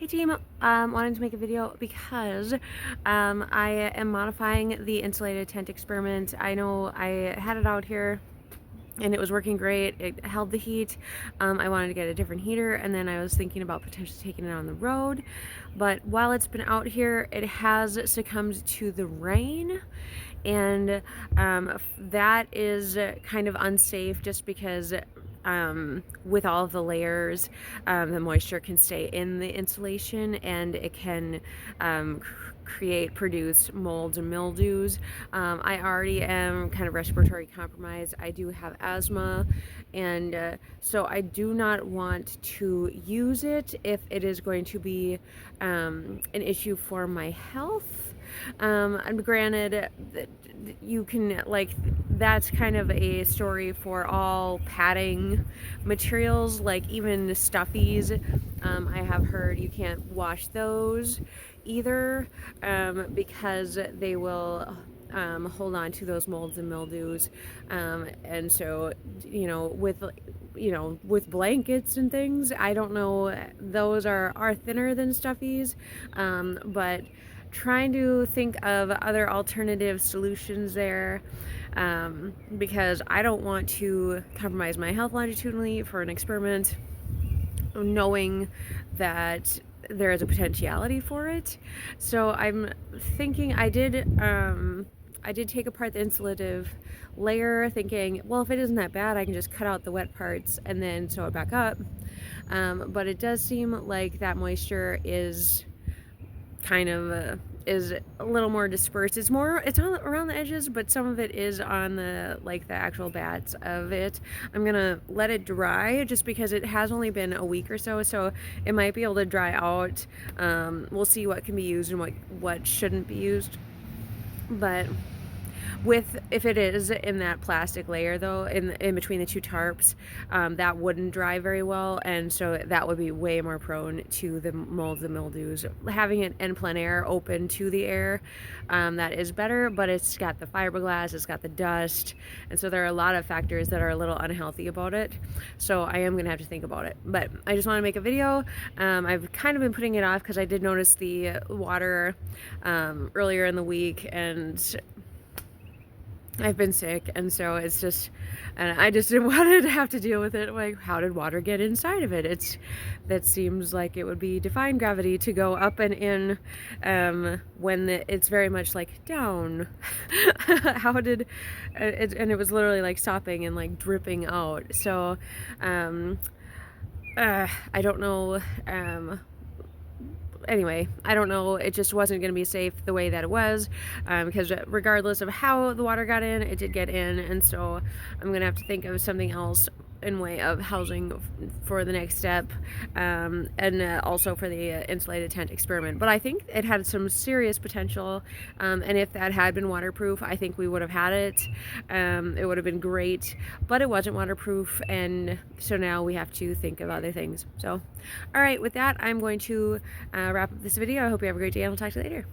Hey team, wanted to make a video because I am modifying the insulated tent experiment. I know I had it out here and it was working great. It held the heat. I wanted to get a different heater, and then I was thinking about potentially taking it on the road. But while it's been out here, it has succumbed to the rain, and that is kind of unsafe just because with all of the layers, the moisture can stay in the insulation and it can produce molds and mildews. I already am kind of respiratory compromised. I do have asthma, and so I do not want to use it if it is going to be an issue for my health. And granted, you can, like, that's kind of a story for all padding materials, like even stuffies. I have heard you can't wash those either, because they will hold on to those molds and mildews. And so, with blankets and things, I don't know, those are thinner than stuffies, but trying to think of other alternative solutions there, because I don't want to compromise my health longitudinally for an experiment knowing that there is a potentiality for it. So I'm thinking I did take apart the insulative layer, thinking, well, if it isn't that bad, I can just cut out the wet parts and then sew it back up. But it does seem like that moisture is kind of is a little more dispersed. It's on around the edges, but some of it is on the actual bats of it. I'm gonna let it dry just because it has only been a week or so, so it might be able to dry out. We'll see what can be used and what shouldn't be used. But if it is in that plastic layer, though, in between the two tarps, that wouldn't dry very well, and so that would be way more prone to the molds and mildews. Having it in plein air, open to the air, that is better, but it's got the fiberglass, it's got the dust, and so there are a lot of factors that are a little unhealthy about it. So I am gonna have to think about it. But I just want to make a video. I've kind of been putting it off because I did notice the water earlier in the week, and I've been sick, and so it's just, and I just didn't want to have to deal with it. Like, how did water get inside of it? That seems like it would be defying gravity to go up and in, when it's very much like down. How did it? And it was literally like stopping and like dripping out. So, I don't know. Anyway, I don't know, it just wasn't going to be safe the way that it was, because regardless of how the water got in, it did get in, and so I'm going to have to think of something else in way of housing for the next step, and also for the insulated tent experiment. But I think it had some serious potential, and if that had been waterproof, I think we would have had it. It would have been great, but it wasn't waterproof, and so now we have to think of other things. So, all right, with that, I'm going to wrap up this video. I hope you have a great day, and I'll talk to you later.